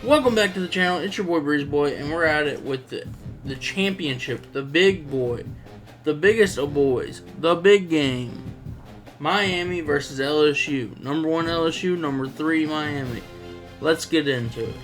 Welcome back to the channel. It's your boy Breeze Boy, and we're at it with the championship, the big boy, the biggest of boys, the big game. Miami versus LSU. Number 1 LSU, number 3 Miami. Let's get into it.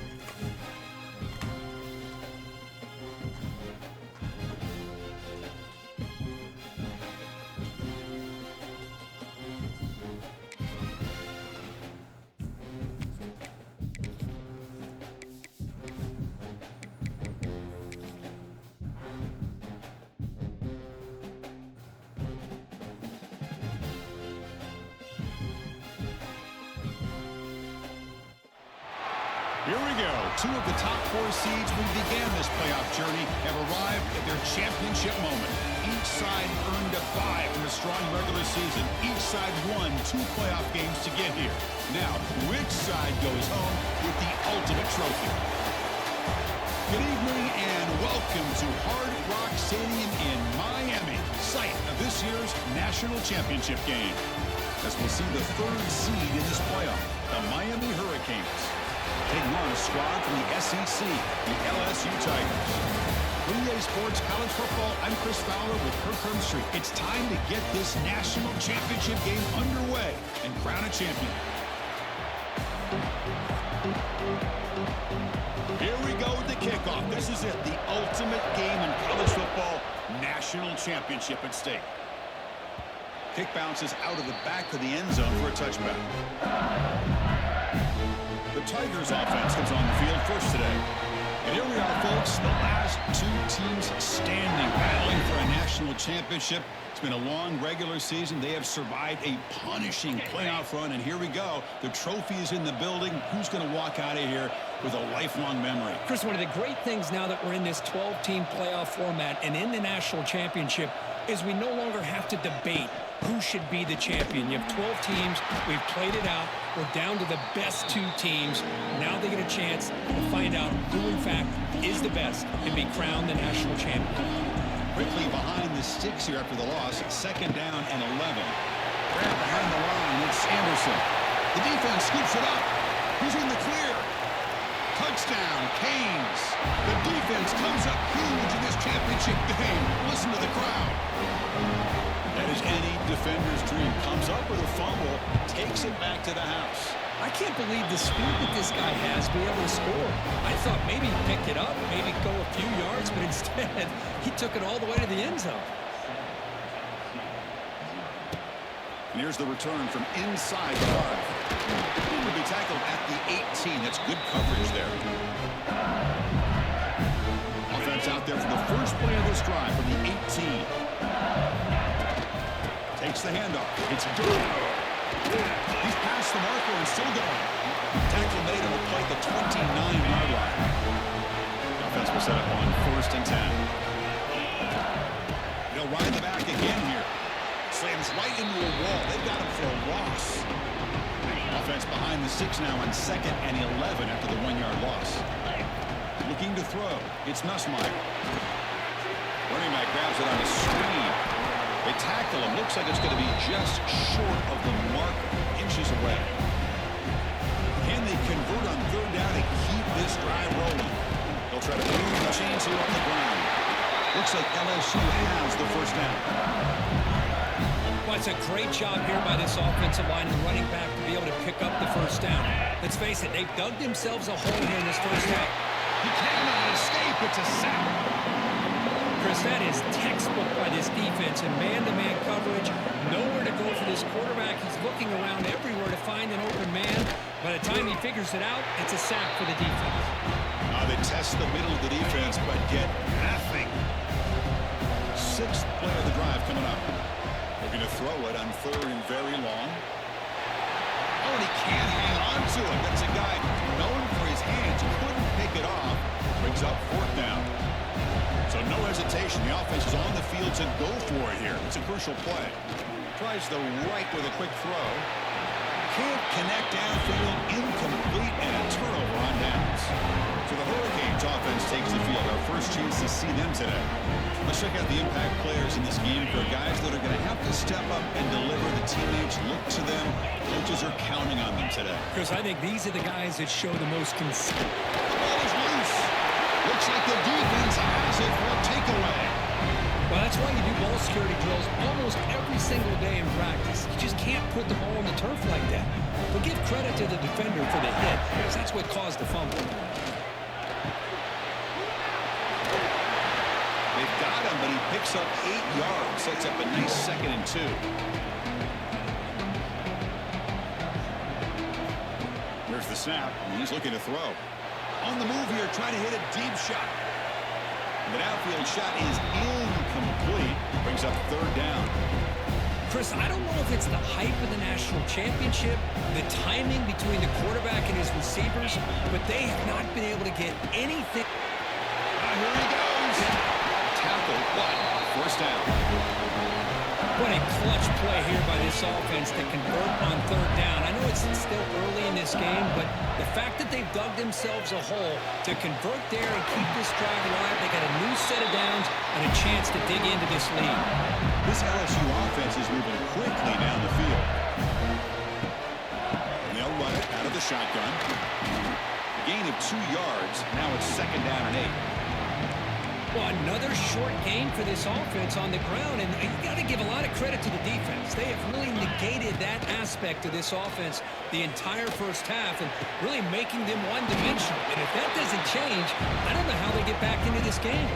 Here we go. 2 of the top 4 seeds who began this playoff journey have arrived at their championship moment. Each side earned a bye from a strong regular season. Each side won 2 playoff games to get here. Now, which side goes home with the ultimate trophy? Good evening and welcome to Hard Rock Stadium in Miami, site of this year's national championship game. As we'll see the 3rd seed in this playoff, the Miami Hurricanes, taking on a squad from the SEC, the LSU Tigers. For EA Sports College Football, I'm Chris Fowler with Kirk Herbstreit. It's time to get this national championship game underway and crown a champion. Here we go with the kickoff. This is it, the ultimate game in college football, national championship at stake. Kick bounces out of the back of the end zone for a touchback. The Tigers offense comes on the field first today. And here we are, folks, the last 2 teams standing, battling for a national championship. It's been a long regular season. They have survived a punishing playoff run, and here we go. The trophy is in the building. Who's going to walk out of here with a lifelong memory? Chris, one of the great things now that we're in this 12-team playoff format and in the national championship is we no longer have to debate who should be the champion. You have 12 teams. We've played it out. We're down to the best 2 teams. Now they get a chance to find out who, in fact, is the best and be crowned the national champion. Quickly behind the sticks here after the loss. 2nd down and 11. Grab behind the line. It's Anderson. The defense scoops it up. Who's in the clear? Touchdown, Canes. The defense comes up huge in this championship game. Listen to the crowd. That is any defender's dream. Comes up with a fumble, takes it back to the house. I can't believe the speed that this guy has to be able to score. I thought maybe he'd pick it up, maybe go a few yards, but instead, he took it all the way to the end zone. And here's the return from inside the 5. He will be tackled at the 18. That's good coverage there. Offense out there for the first play of this drive from the 18. Takes the handoff. It's good. He's past the marker and still going. Tackle made him play the 29-yard line. Offense will set up on 1st and 10. He'll ride the back again here. Slams right into a wall. They've got him for a loss. Offense behind the 6 now on 2nd and 11 after the 1-yard loss. Looking to throw. It's Nussmeier. Running back grabs it on a screen. They tackle him. Looks like it's going to be just short of the marker. Inches away. Can they convert on 3rd down and keep this drive rolling? They'll try to move the chains here on the ground. Looks like LSU has the 1st down. Well, it's a great job here by this offensive line and the running back to be able to pick up the 1st down. Let's face it, they've dug themselves a hole here in this 1st half. He cannot escape. It's a sack. Chris, that is textbook by this defense in man-to-man coverage. Nowhere to go for this quarterback. He's looking around everywhere to find an open man. By the time he figures it out, it's a sack for the defense. They test the middle of the defense, but get nothing. 6th play of the drive coming up. Looking to throw it on 3rd and very long. Oh, and he can't hang on to it. That's a guy known for his hands. He couldn't pick it off. Brings up 4th down. So no hesitation. The offense is on the field to go for it here. It's a crucial play. Tries the right with a quick throw. Can't connect downfield. Incomplete and a turnover on downs. So the Hurricanes offense takes the field. Our first chance to see them today. Let's check out the impact players in this game for guys that are going to have to step up and deliver. The teammates look to them. Coaches are counting on them today. Because I think these are the guys that show the most consistent. Looks like the defense has it for a takeaway. Well, that's why you do ball security drills almost every single day in practice. You just can't put the ball on the turf like that. But give credit to the defender for the hit, because that's what caused the fumble. They've got him, but he picks up 8 yards. Sets up a nice 2nd and 2. Here's the snap, and he's looking to throw. On the move here, trying to hit a deep shot. The outfield shot is incomplete. Brings up 3rd down. Chris, I don't know if it's the hype of the national championship, the timing between the quarterback and his receivers, but they have not been able to get anything. Here he goes. Tackle, but 1st down. What a clutch play here by this offense to convert on 3rd down. I know it's still early in this game, but the fact that they've dug themselves a hole to convert there and keep this drive alive, they got a new set of downs and a chance to dig into this lead. This LSU offense is moving quickly down the field. They'll run it out of the shotgun. A gain of 2 yards. Now it's 2nd down and 8. Well, another short gain for this offense on the ground, and you got to give a lot of credit to the defense. They have really negated that aspect of this offense the entire first half and really making them one-dimensional. And if that doesn't change, I don't know how they get back into this game.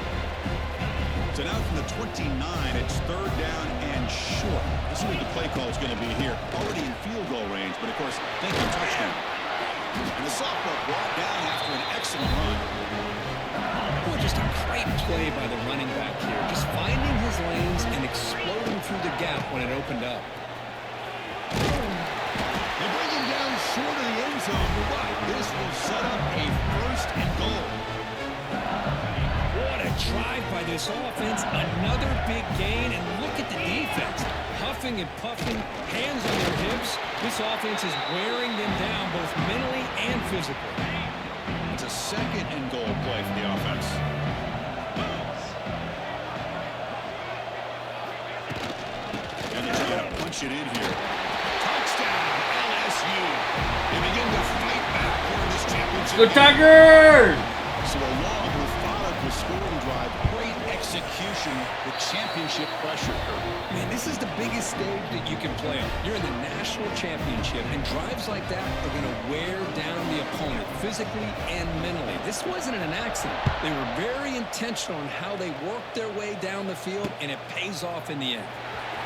So now from the 29, it's 3rd down and short. This is what the play call is going to be here. Already in field goal range, but of course, thinking touchdown. And the sophomore brought down after an excellent run. Boy, just a great play by the running back here. Just finding his lanes and exploding through the gap when it opened up. They bring him down short of the end zone, but this will set up a 1st and goal. What a drive by this offense. Another big gain, and look at the defense. Huffing and puffing, hands on their hips. This offense is wearing them down both mentally and physically. It's a 2nd and goal play for the offense. And they're trying to punch it in here. Touchdown, LSU. They begin to fight back for this championship. Go Tigers! So a long, methodical scoring drive. Great execution with championship pressure. Man, this is the biggest stage that you can play on. You're in the national championship, and drives like that are going to wear down the opponent physically and mentally. This wasn't an accident. They were very intentional in how they worked their way down the field, and it pays off in the end.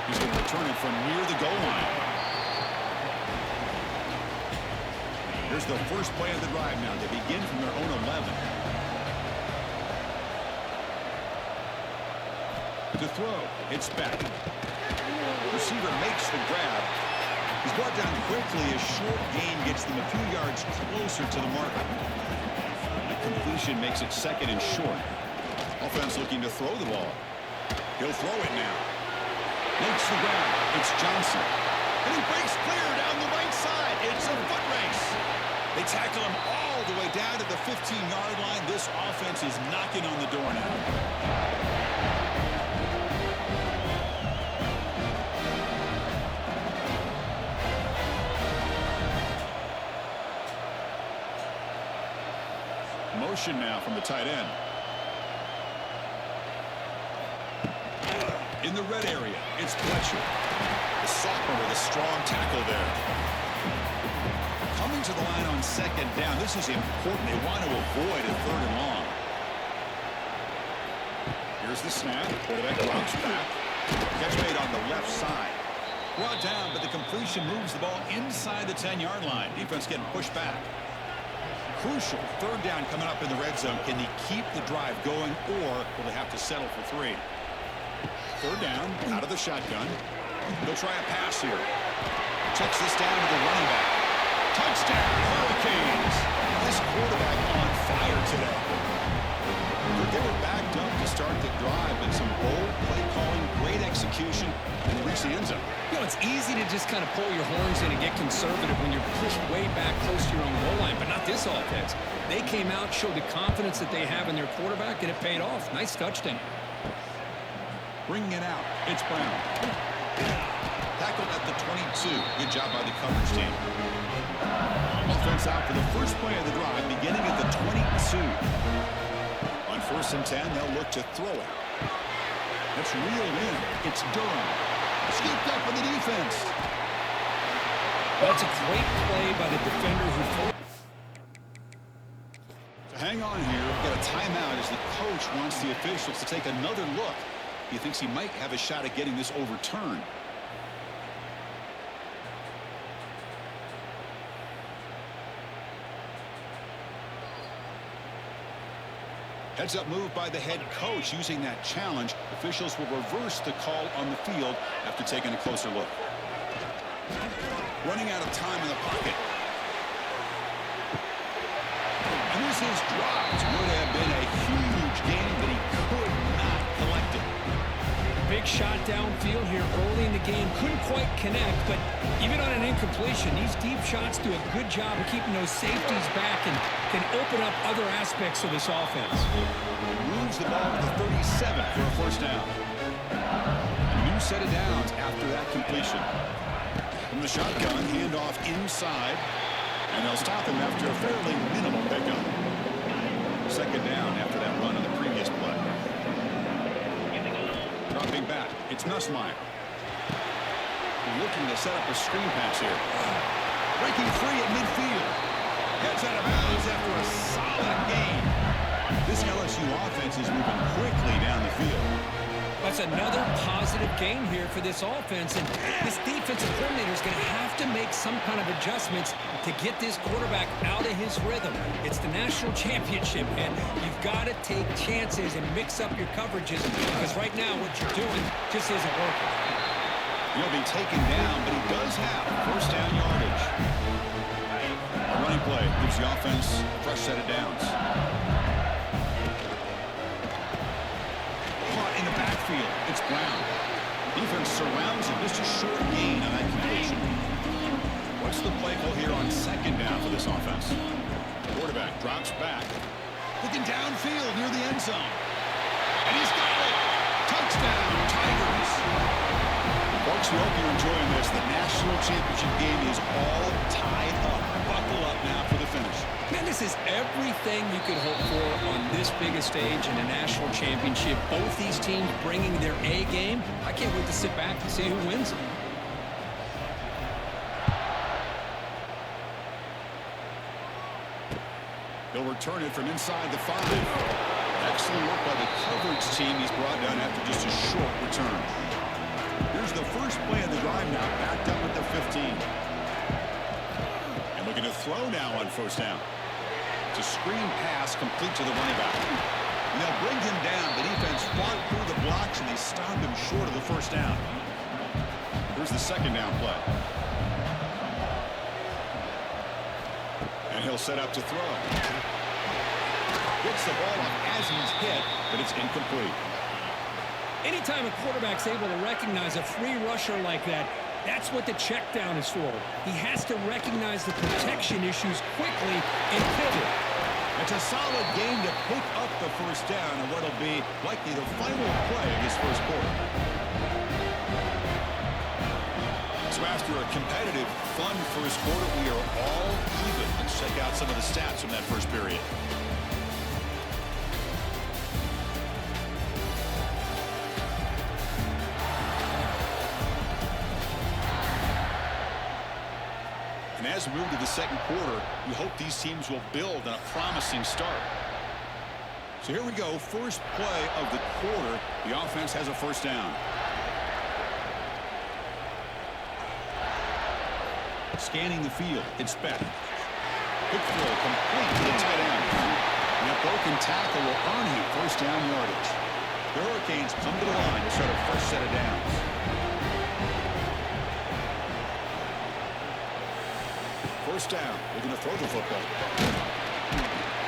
He's going to return it from near the goal line. Here's the first play of the drive now. They begin from their own 11. To throw, it's back. Receiver makes the grab. He's brought down quickly. A short gain gets them a few yards closer to the marker. The completion makes it 2nd and short. Offense looking to throw the ball. He'll throw it now. Makes the grab. It's Johnson. And he breaks clear down the right side. It's a foot race. They tackle him all the way down to the 15-yard line. This offense is knocking on the door now. Motion now from the tight end. In the red area, it's Fletcher. The sophomore with a strong tackle there. Coming to the line on 2nd down. This is important. They want to avoid a 3rd and long. Here's the snap. Quarterback drops back. Catch made on the left side. Brought down, but the completion moves the ball inside the 10-yard line. Defense getting pushed back. Crucial 3rd down coming up in the red zone. Can they keep the drive going, or will they have to settle for 3? 3rd down, out of the shotgun. They'll try a pass here. Checks this down to the running back. Touchdown, Hurricanes. This quarterback on fire today. They were backed up to start the drive, and some bold play calling, great execution, and they reach the end zone. You know, it's easy to just kind of pull your horns in and get conservative when you're pushed way back close to your own goal line, but not this offense. They came out, showed the confidence that they have in their quarterback, and it paid off. Nice touchdown. Bringing it out, it's Brown. Tackled at the 22. Good job by the coverage team. Offense out for the first play of the drive, beginning at the 22. First and 10, they'll look to throw it. It's reeled in. It's Durham. Scooped up with the defense. That's a great play by the defender who... So hang on here. We've got a timeout as the coach wants the officials to take another look. He thinks he might have a shot at getting this overturned. Heads-up move by the head coach using that challenge. Officials will reverse the call on the field after taking a closer look. Running out of time in the pocket. And this is dropped. Would have been a huge gain, but he could not collect it. Big shot downfield here early in the game. Couldn't quite connect, but even on an incompletion, these deep shots do a good job of keeping those safeties back and can open up other aspects of this offense. Moves the ball to the 37 for a first down. A new set of downs after that completion. From the shotgun, handoff inside, and they'll stop him after a fairly minimal pickup. Second down after that run on the previous play. Dropping back, it's Nussmeier. Looking to set up a screen pass here. Breaking free at midfield. Gets out of bounds after a solid gain. This LSU offense is moving quickly down the field. That's another positive gain here for this offense, and this defensive coordinator is going to have to make some kind of adjustments to get this quarterback out of his rhythm. It's the national championship, and you've got to take chances and mix up your coverages, because right now what you're doing just isn't working. He'll be taken down, but he does have first down yardage. A running play gives the offense a fresh set of downs. In the backfield, it's Brown. Defense surrounds him. Just a short gain on that completion. What's the play call here on second down for this offense? Quarterback drops back. Looking downfield near the end zone. And he's got it. Touchdown, Tigers. Folks, we hope you're enjoying this. The national championship game is all tied up. Buckle up now for the finish. Man, this is everything you could hope for on this biggest stage in a national championship. Both these teams bringing their A game. I can't wait to sit back and see who wins it. He'll return it from inside the 5. Excellent work by the coverage team. He's brought down after just a short return. Here's the first play of the drive now, backed up at the 15. And looking to throw now on first down. It's a screen pass complete to the running back. And they'll bring him down. The defense fought through the blocks, and they stop him short of the first down. Here's the second down play. And he'll set up to throw. Gets the ball up as he's hit, but it's incomplete. Anytime a quarterback's able to recognize a free rusher like that, that's what the check down is for. He has to recognize the protection issues quickly and pivot. It's a solid game to pick up the first down and what'll be likely the final play of this first quarter. So after a competitive, fun first quarter, we are all even. Let's check out some of the stats from that first period. And as we move to the second quarter, we hope these teams will build on a promising start. So here we go, first play of the quarter. The offense has a first down. Scanning the field, it's Beck. Good throw, complete to the tight end. And that broken tackle will earn him first down yardage. The Hurricanes come to the line to start a fresh set of downs. First down, they're going to throw the football.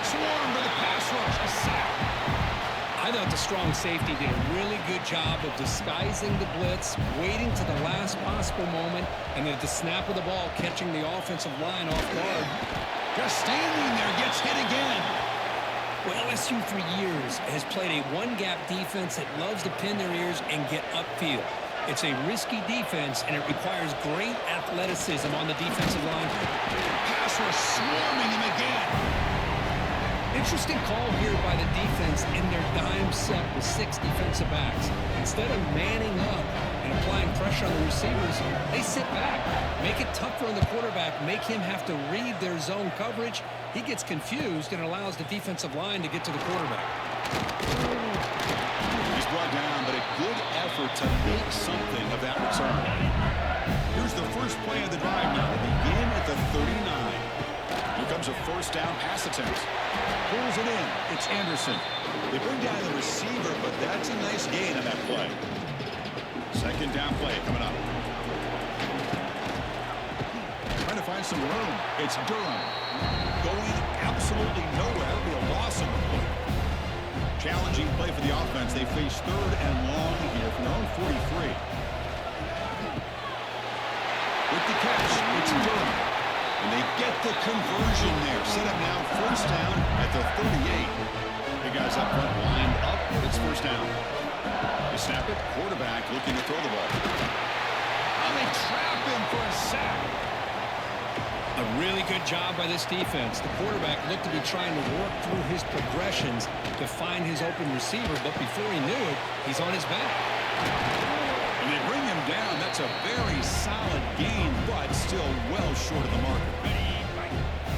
Swarm for the pass rush, a sack. I thought the strong safety did a really good job of disguising the blitz, waiting to the last possible moment, and then at the snap of the ball, catching the offensive line off guard. Just standing there, gets hit again. Well, LSU for years has played a one-gap defense that loves to pin their ears and get upfield. It's a risky defense, and it requires great athleticism on the defensive line. Pass rush swarming him again. Interesting call here by the defense in their dime set with 6 defensive backs. Instead of manning up and applying pressure on the receivers, they sit back, make it tougher on the quarterback, make him have to read their zone coverage. He gets confused and allows the defensive line to get to the quarterback. He's brought down, but a good effort to make something of that return. Here's the first play of the drive now. They begin at the 39. Here comes a first down pass attempt. Pulls it in. It's Anderson. They bring down the receiver, but that's a nice gain on that play. Second down play coming up. Trying to find some room. It's Durham. Going absolutely nowhere. It'll be a loss on the play. Challenging play for the offense. They face third and long here from their own 43. With the catch, it's Durham. And they get the conversion there. Set up now, first down at the 38. The guys up front lined up. It's first down. They snap it. Quarterback looking to throw the ball. Oh, they trap him for a sack. A really good job by this defense. The quarterback looked to be trying to work through his progressions to find his open receiver, but before he knew it, he's on his back. And they bring him down. That's a very solid gain, but still well short of the marker.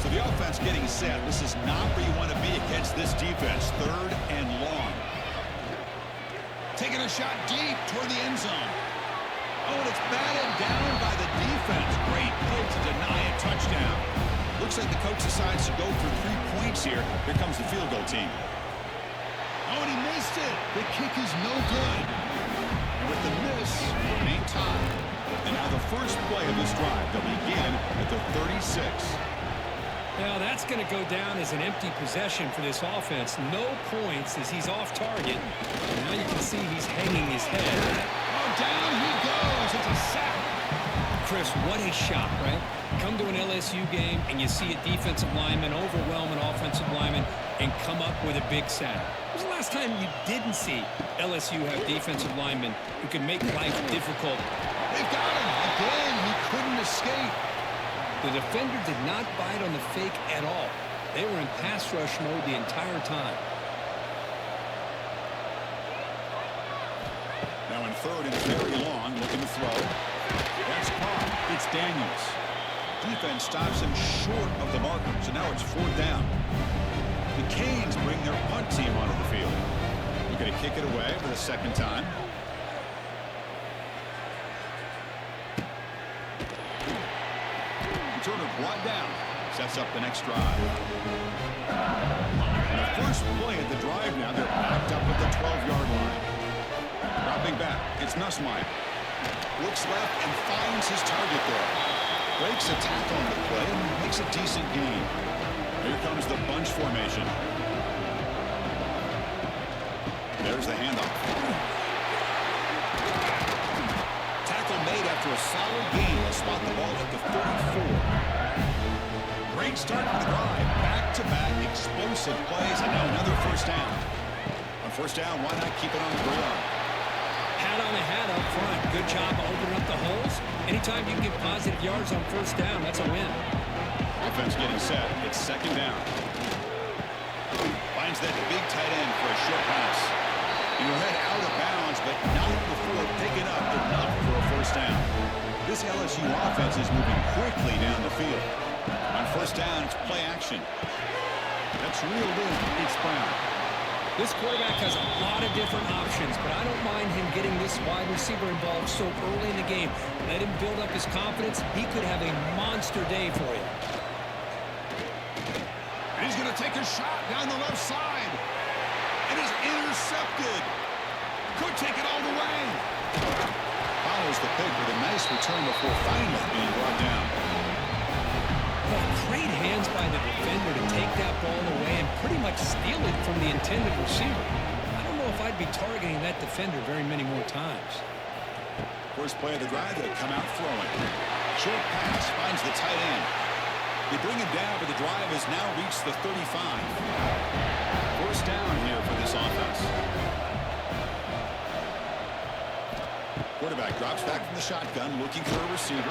So the offense getting set. This is not where you want to be against this defense. Third and long. Taking a shot deep toward the end zone. Oh, and it's batted down by the defense. Great play to deny a touchdown. Looks like the coach decides to go for 3 points here. Here comes the field goal team. Oh, and he missed it. The kick is no good. And with the miss, remain tied. And now the first play of this drive. They'll begin at the 36. Now that's going to go down as an empty possession for this offense. No points as he's off target. And now you can see he's hanging his head. Oh, down he goes. It's a sack. Chris, what a shot, right? Come to an LSU game and you see a defensive lineman overwhelm an offensive lineman and come up with a big sack. When was the last time you didn't see LSU have defensive linemen who can make life difficult? They've got him. Again, he couldn't escape. The defender did not bite on the fake at all. They were in pass rush mode the entire time. Now in third and very long, looking to throw. That's caught. It's Daniels. Defense stops him short of the marker, so now it's fourth down. The Canes bring their punt team onto the field. They're going to kick it away for the second time. Turner brought down. Sets up the next drive. And the first play at the drive now, they're backed up at the 12-yard line. Dropping back, it's Nussmeier. Looks left and finds his target there. Breaks a tackle on the play and makes a decent gain. Here comes the bunch formation. There's the handoff. Tackle made after a solid gain. They'll spot the ball at the 34. Great start to the drive. Back-to-back explosive plays, and now another first down. On first down, why not keep it on the ground? Hat on a hat up front. Good job of opening up the holes. Anytime you can get positive yards on first down, that's a win. Offense getting set. It's second down. Finds that big tight end for a short pass. He will head out of bounds, but not before picking up enough for a first down. This LSU offense is moving quickly down the field. On first down, it's play action. That's reeled in. It's Brown. This quarterback has a lot of different options, but I don't mind him getting this wide receiver involved so early in the game. Let him build up his confidence. He could have a monster day for you. And he's going to take a shot down the left side. It is intercepted. Could take it all the way. Follows the pick with a nice return before finally being brought down. Well, great hands by the defender to take that ball away and pretty much steal it from the intended receiver. I don't know if I'd be targeting that defender very many more times. First play of the drive, they'll come out throwing. Short pass finds the tight end. They bring him down, but the drive has now reached the 35. First down here for this offense. Quarterback drops back from the shotgun, looking for a receiver.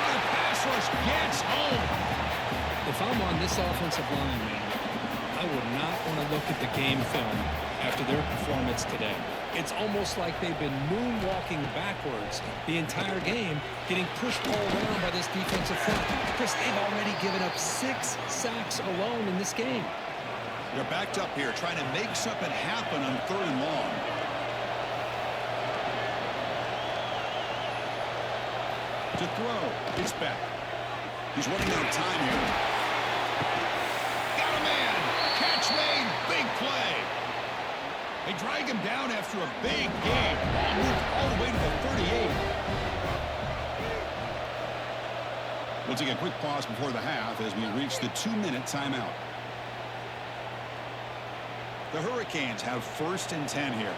Pass rush gets home. If I'm on this offensive line, man, want to look at the game film after their performance today. It's almost like they've been moonwalking backwards the entire game, getting pushed all around by this defensive front. Chris, they've already given up 6 sacks alone in this game. They're backed up here, trying to make something happen on 3rd and long. To throw, it's back. He's running out of time here. Got a man! Catch made! Big play! They drag him down after a big game. Ball moved all the way to the 38. We'll take a quick pause before the half as we reach the 2-minute timeout. The Hurricanes have 1st and 10 here.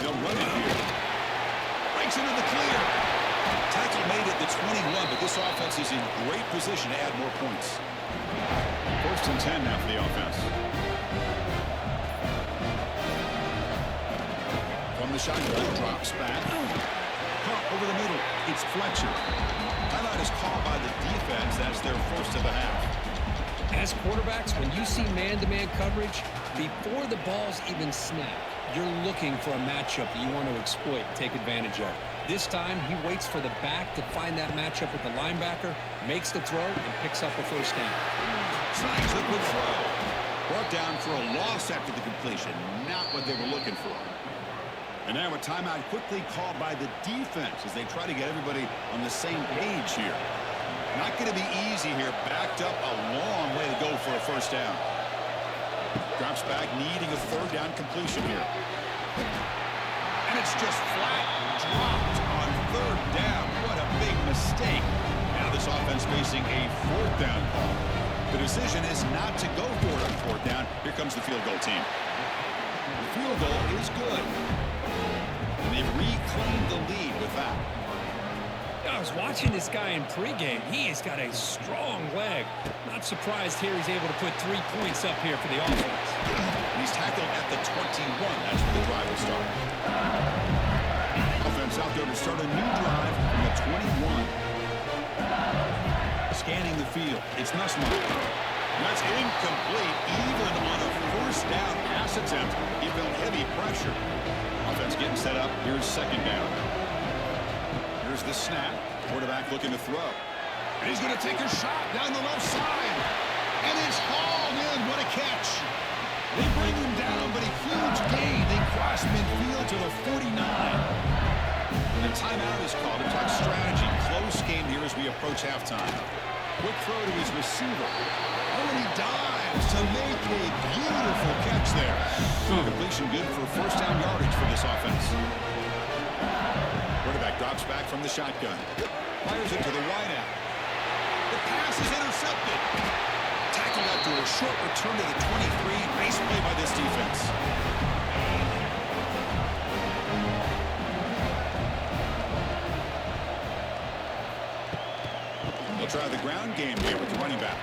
They'll run it here. Breaks into the clear. Tackle made at the 21, but this offense is in great position to add more points. 1st and 10 now for the offense. From the shotgun, drops back. Cut over the middle. It's Fletcher. Timeout is called by the defense. That's their 1st of the half. As quarterbacks, when you see man-to-man coverage, before the ball's even snapped, you're looking for a matchup that you want to exploit, take advantage of. This time, he waits for the back to find that matchup with the linebacker, makes the throw, and picks up a 1st down. Tries a good throw. Brought down for a loss after the completion. Not what they were looking for. And now a timeout quickly called by the defense as they try to get everybody on the same page here. Not going to be easy here. Backed up a long way to go for a 1st down. Drops back, needing a 3rd down completion here. And it's just flat dropped on 3rd down. What a big mistake. Now this offense facing a 4th down call. The decision is not to go for it on 4th down. Here comes the field goal team. The field goal is good. And they reclaimed the lead with that. I was watching this guy in pregame. He has got a strong leg. Not surprised here he's able to put 3 points up here for the offense. He's tackled at the 21. That's where the drive will start. Offense out there to start a new drive from the 21. Scanning the field. It's Nussmeier. That's incomplete. Even on a 1st down pass attempt, he felt heavy pressure. Offense getting set up. Here's 2nd down. Here's the snap. Quarterback looking to throw. And he's going to take a shot down the left side. And it's hauled in. What a catch. They bring him down, but a huge gain. They cross midfield to the 49. And the timeout is called to talk strategy. Close game here as we approach halftime. Quick throw to his receiver. Oh, and he dives to make a beautiful catch there. Completion good for 1st down yardage for this offense. Quarterback drops back from the shotgun. Fires it to the wideout. The pass is intercepted. Tackled after a short return to the 23. Nice play by this defense. They'll try the ground game here with the running back.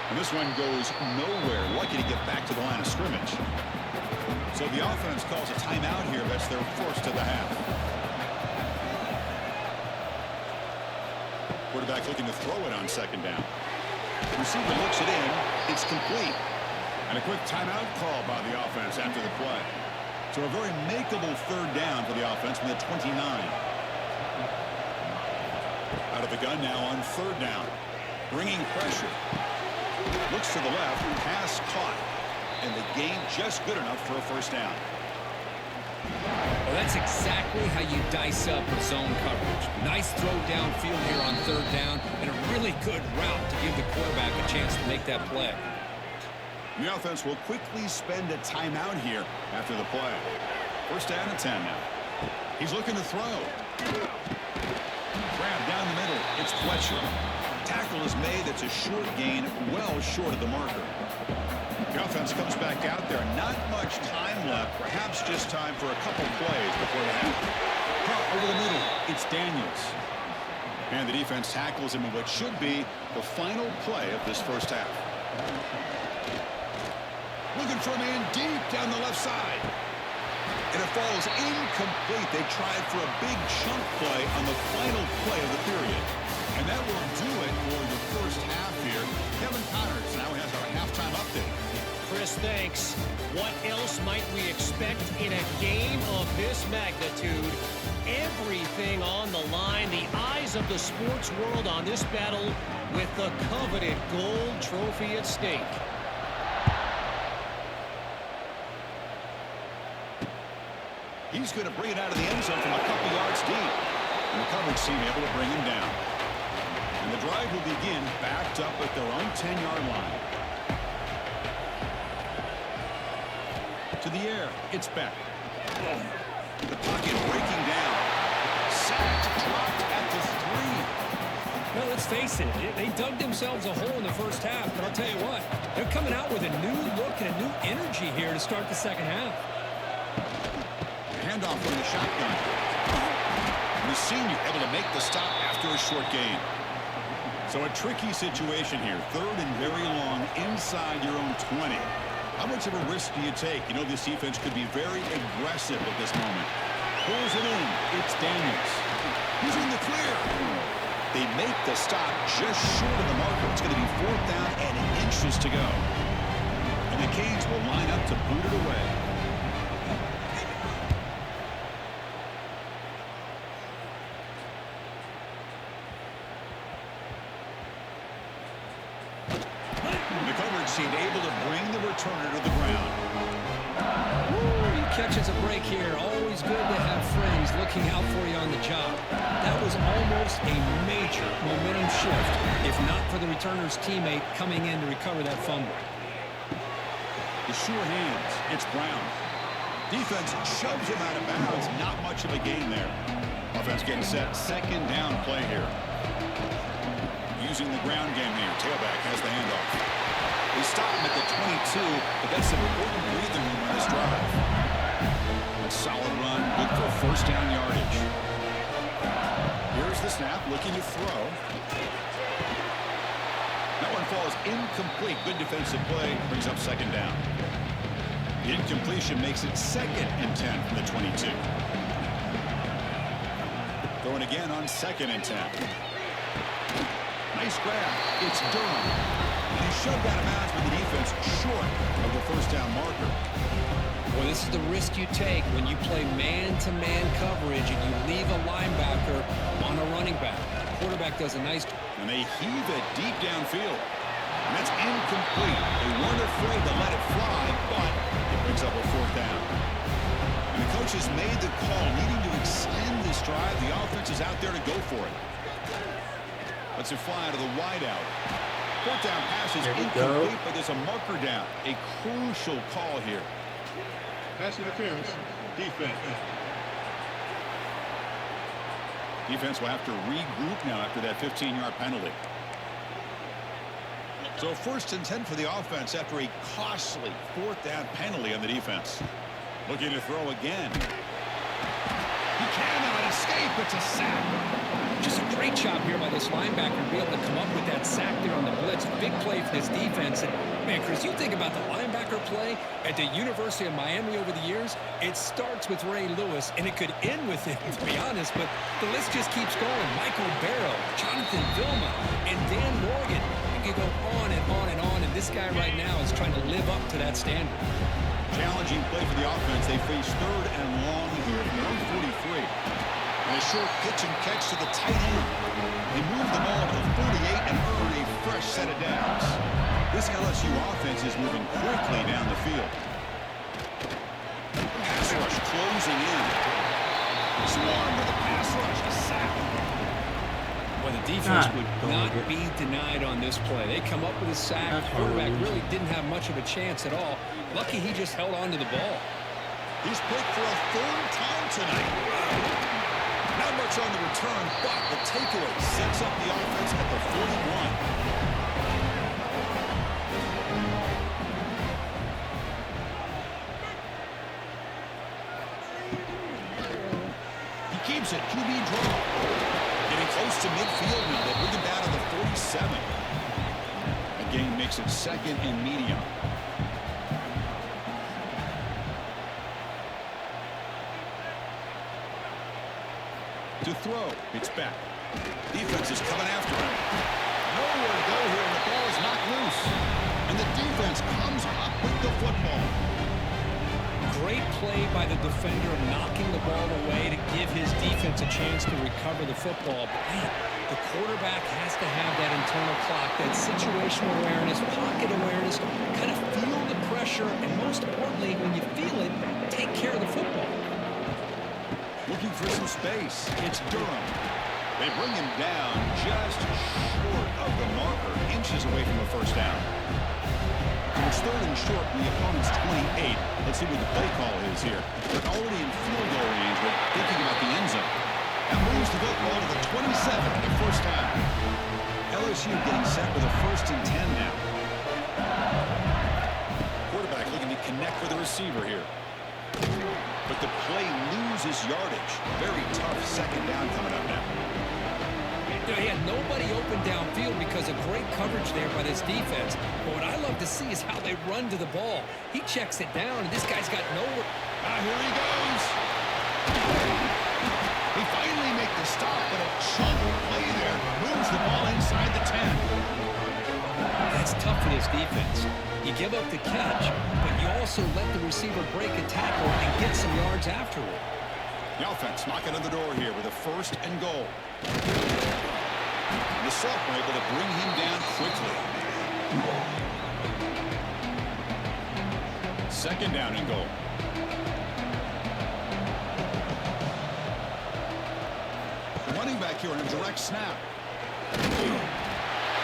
And this one goes nowhere. Lucky to get back to the line of scrimmage. So the offense calls a timeout here. That's their 1st of the half. Quarterback looking to throw it on 2nd down. Receiver looks it in. It's complete. And a quick timeout call by the offense after the play. So a very makeable 3rd down for the offense from the 29. Out of the gun now on 3rd down. Bringing pressure. Looks to the left. Pass caught. And the gain just good enough for a 1st down. Well, that's exactly how you dice up zone coverage. Nice throw downfield here on 3rd down, and a really good route to give the quarterback a chance to make that play. The offense will quickly spend a timeout here after the play. 1st down and 10 now. He's looking to throw. Grab down the middle. It's Fletcher. Tackle is made. It's a short gain, well short of the marker. The offense comes back out there. Not much time left. Perhaps just time for a couple plays before the half. Cut over the middle. It's Daniels. And the defense tackles him in what should be the final play of this 1st half. Looking for a man deep down the left side. And it falls incomplete. They tried for a big chunk play on the final play of the period. And that will do it for the 1st half. thanks. What else might we expect in a game of this magnitude? Everything on the line, the eyes of the sports world on this battle with the coveted gold trophy at stake. He's going to bring it out of the end zone from a couple yards deep. And the coverage team able to bring him down. And the drive will begin backed up at their own 10-yard line. To the air, it's Beck. The pocket breaking down. Sacked, dropped at the 3. Well, let's face it, they dug themselves a hole in the first half, but I'll tell you what, they're coming out with a new look and a new energy here to start the second half. Handoff from the shotgun. The senior able to make the stop after a short gain. So a tricky situation here. 3rd and very long inside your own 20. How much of a risk do you take? You know this defense could be very aggressive at this moment. Pulls it in. It's Daniels. He's in the clear. They make the stop just short of the marker. It's going to be 4th down and inches to go. And the Canes will line up to boot it away. The coverage seemed able to bring the returner to the ground. Ooh, he catches a break here. Always good to have friends looking out for you on the job. That was almost a major momentum shift, if not for the returner's teammate coming in to recover that fumble. The sure hands. It's Brown. Defense shoves him out of bounds. Not much of a gain there. Offense getting set. 2nd down play here. Using the ground game here. Tailback has the handoff. They stop him at the 22, but that's some important breathing room on this drive. A solid run, good for 1st down yardage. Here's the snap, looking to throw. That one falls incomplete. Good defensive play, brings up 2nd down. The incompletion makes it 2nd and 10 from the 22. Throwing again on 2nd and 10. Nice grab. It's Durham. And he shoved out of bounds with the defense short of the 1st down marker. Well, this is the risk you take when you play man-to-man coverage and you leave a linebacker on a running back. The quarterback does a nice job. And they heave it deep downfield. And that's incomplete. They weren't afraid to let it fly, but it brings up a 4th down. And the coaches made the call, needing to extend this drive. The offense is out there to go for it. Lets it fly out of the wideout. 4th down pass is incomplete, but there's a marker down. A crucial call here. Pass interference. Defense. Defense will have to regroup now after that 15-yard penalty. So 1st and 10 for the offense after a costly 4th down penalty on the defense. Looking to throw again. He cannot escape. It's a sack. Just a great job here by this linebacker to be able to come up with that sack there on the blitz. Big play for this defense. And, man, Chris, you think about the linebacker play at the University of Miami over the years, it starts with Ray Lewis, and it could end with him, to be honest, but the list just keeps going. Michael Barrow, Jonathan Vilma, and Dan Morgan. You could go on and on and on, and this guy right now is trying to live up to that standard. Challenging play for the offense. They face 3rd and long here from their own 43. And a short pitch and catch to the tight end. They move the ball to the 48 and earn a fresh set of downs. This LSU offense is moving quickly down the field. Pass rush closing in. Swarm with a pass rush, a sack. Well, the defense would not be denied on this play. They come up with a sack. The quarterback really didn't have much of a chance at all. Lucky he just held on to the ball. He's picked for a 3rd time tonight. Not much on the return, but the takeaway sets up the offense at the 41. He keeps it, QB draw. Getting close to midfield now. They bring him down to the 47. The game makes it 2nd and medium. To throw, it's back. Defense is coming after him. Nowhere to go here, and the ball is knocked loose. And the defense comes up with the football. ball away to give his defense a chance to recover the football. But man, the quarterback has to have that internal clock, that situational awareness, pocket awareness, kind of feel the pressure, and most importantly, when you feel it, take care of the football. Looking for some space. It's Durham. They bring him down just short of the marker, inches away from a first down. So it's third and short from the opponent's 28. Let's see what the play call is here. They're already in field goal range, but thinking about the end zone. That moves the football to the 27 for the first time. LSU getting set with a 1st and 10 now. Quarterback looking to connect with the receiver here. But the play loses yardage. Very tough second down coming up now. He had nobody open downfield because of great coverage there by this defense. But what I love to see is how they run to the ball. He checks it down, and this guy's got nowhere. Here he goes. They finally make the stop, but a chunk play there moves the ball inside the 10. That's tough for this defense. You give up the catch, but you also let the receiver break a tackle and get some yards afterward. The offense knocking on the door here with a 1st and goal. The sophomore able to bring him down quickly. 2nd down and goal. Running back here on a direct snap.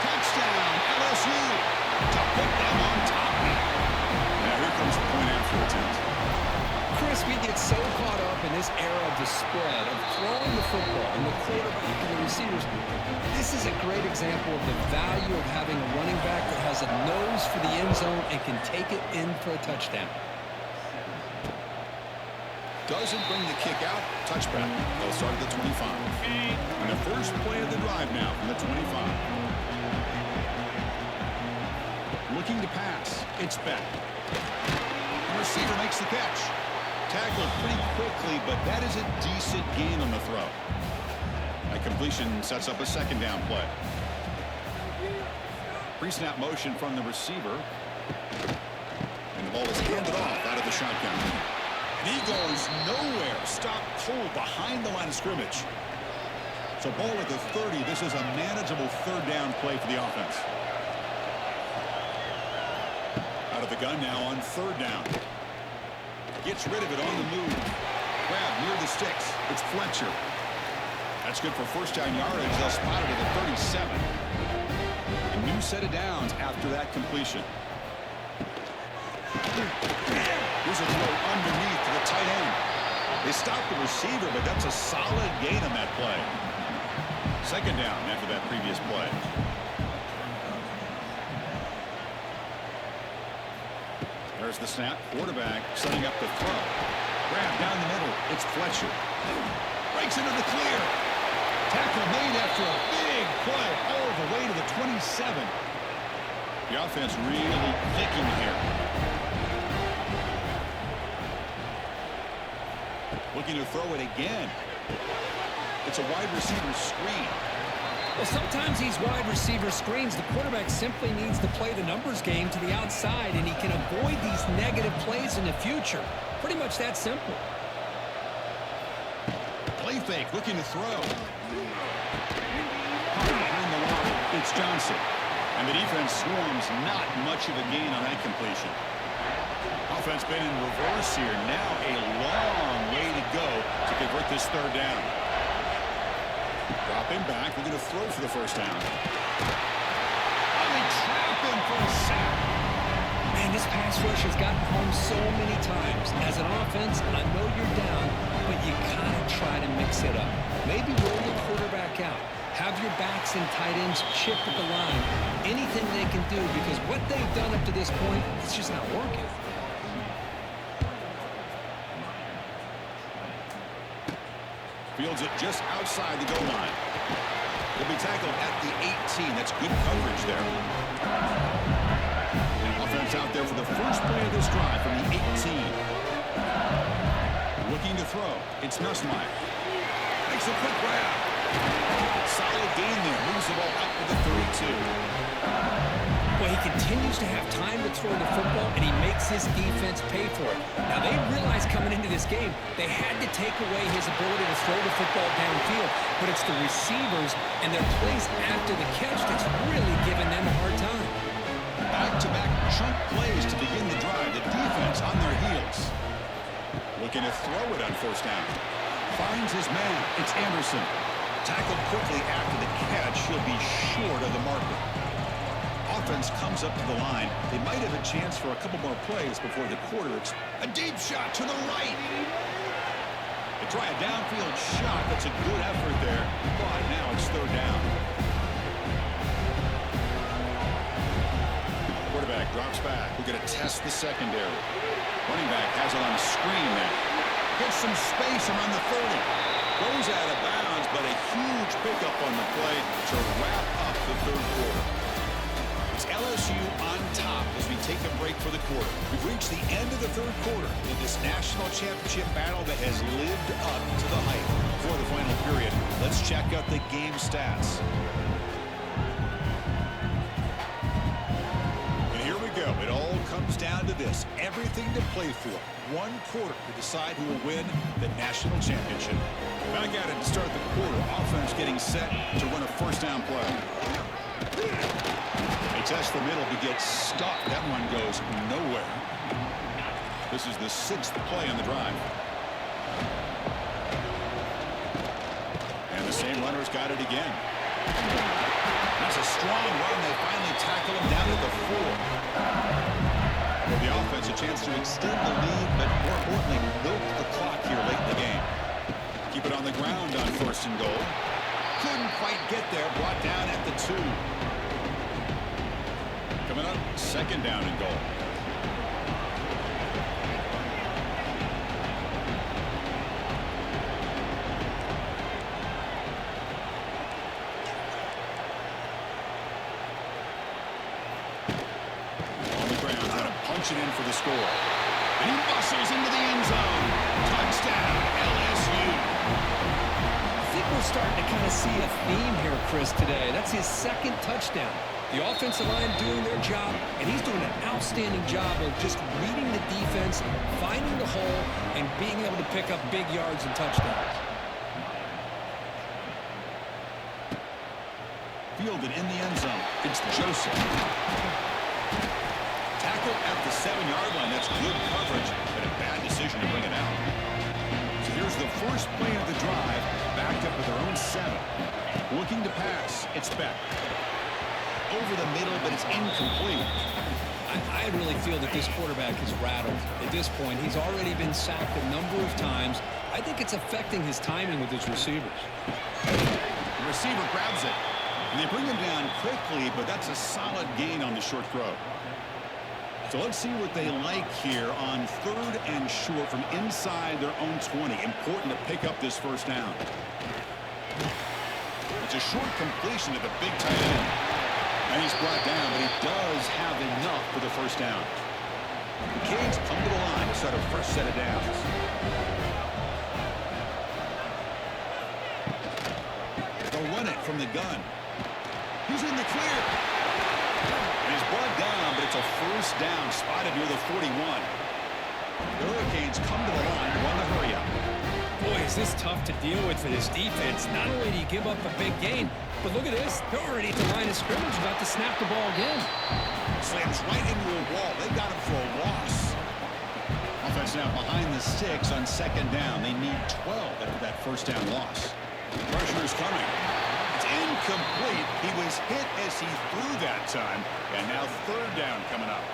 Touchdown, LSU. To put them on top. Now here comes the point after attempt. Chris, we get so caught up in this era of the spread, of throwing the football and the quarterback and the receivers. This is a great example of the value of having a running back that has a nose for the end zone and can take it in for a touchdown. Doesn't bring the kick out. Touchback. They'll start at the 25. And the first play of the drive now from the 25. Looking to pass. It's Beck. The receiver makes the catch. Tackled pretty quickly, but that is a decent gain on the throw. That completion sets up a 2nd down play. Pre-snap motion from the receiver. And the ball is handed off out of the shotgun. And he goes nowhere. Stopped cold behind the line of scrimmage. So ball at the 30. This is a manageable 3rd down play for the offense. Out of the gun now on 3rd down. Gets rid of it on the move. Grab near the sticks. It's Fletcher. That's good for 1st down yardage. They'll spot it at the 37. A new set of downs after that completion. Here's a throw underneath to the tight end. They stop the receiver, but that's a solid gain on that play. 2nd down after that previous play. There's the snap. Quarterback setting up the throw. Grab down the middle. It's Fletcher. Breaks into the clear. Tackle made after a big play all the way to the 27. The offense really clicking here. Looking to throw it again. It's a wide receiver screen. Well, sometimes these wide receiver screens, the quarterback simply needs to play the numbers game to the outside, and he can avoid these negative plays in the future. Pretty much that simple. Play fake, looking to throw. Behind the line, it's Johnson. And the defense swarms, not much of a gain on that completion. Offense been in reverse here. Now a long way to go to convert this 3rd down. Drop him back. We're going to throw for the 1st down. And they trap him for a sack. Man, this pass rush has gotten home so many times. As an offense, I know you're down, but you gotta try to mix it up. Maybe roll the quarterback out. Have your backs and tight ends chip at the line. Anything they can do, because what they've done up to this point, it's just not working. Fields it just outside the goal line. He'll be tackled at the 18. That's good coverage there. Offense out there for the first play of this drive from the 18. Looking to throw. It's Nussmeier. Makes a quick grab. Solid gain there. Moves the ball up to the 32. Well, he he continues to have time to throw the football, and he makes his defense pay for it. Now, they realized coming into this game they had to take away his ability to throw the football downfield, but it's the receivers and their plays after the catch that's really giving them a hard time. Back-to-back chunk plays to begin the drive. The defense on their heels. Looking to throw it on first down. Finds his man. It's Anderson. Tackled quickly after the catch. He'll be short of the marker. Offense comes up to the line. They might have a chance for a couple more plays before the quarter. A deep shot to the right. They try a downfield shot. That's a good effort there. But now it's third down. Quarterback drops back. We're going to test the secondary. Running back has it on a screen now. Gets some space around the 30. Goes out of bounds, but a huge pickup on the play to wrap up the third quarter. It's LSU on top as we take a break for the quarter. We've reached the end of the third quarter in this national championship battle that has lived up to the hype. For the final period, let's check out the game stats. And here we go. It all comes down to this. Everything to play for. One quarter to decide who will win the national championship. Back at it to start the quarter. Offense getting set to run a first down play. They test the middle to get stopped. That one goes nowhere. This is the 6th play on the drive. And the same runner's got it again. That's a strong run. They finally tackle him down at the 4. For the offense, a chance to extend the lead, but more importantly, milk the clock here late in the game. Keep it on the ground on first and goal. Couldn't quite get there. Brought down at the 2. Coming up, second down and goal. On the ground, trying to punch it in for the score. And he bustles into the end zone. Touchdown, LSU. I think we're starting to kind of see a theme here, Chris, today. That's his second touchdown. The offensive line doing their job, and he's doing an outstanding job of just reading the defense, finding the hole, and being able to pick up big yards and touchdowns. Fielded in the end zone. It's Joseph. Tackle at the 7-yard line. That's good coverage, but a bad decision to bring it out. So here's the first play of the drive, backed up with their own 7. Looking to pass. It's Beck. Over the middle, but it's incomplete. I really feel that this quarterback is rattled. At this point, he's already been sacked a number of times. I think it's affecting his timing with his receivers. The receiver grabs it. And they bring him down quickly, but that's a solid gain on the short throw. So let's see what they like here on third and short from inside their own 20. Important to pick up this first down. It's a short completion to the big tight end. And he's brought down, but he does have enough for the first down. The Canes come to the line to start a first set of downs. They'll run it from the gun. He's in the clear. And he's brought down, but it's a first down spotted near the 41. The Hurricanes come to the line to run the hurry up. Boy, is this tough to deal with for this defense. Not only do you give up a big gain, but look at this. They're already at the line of scrimmage, about to snap the ball again. Slams right into a wall. They got him for a loss. Offense now behind the 6 on second down. They need 12 after that first down loss. Pressure is coming. It's incomplete. He was hit as he threw that time. And now third down coming up.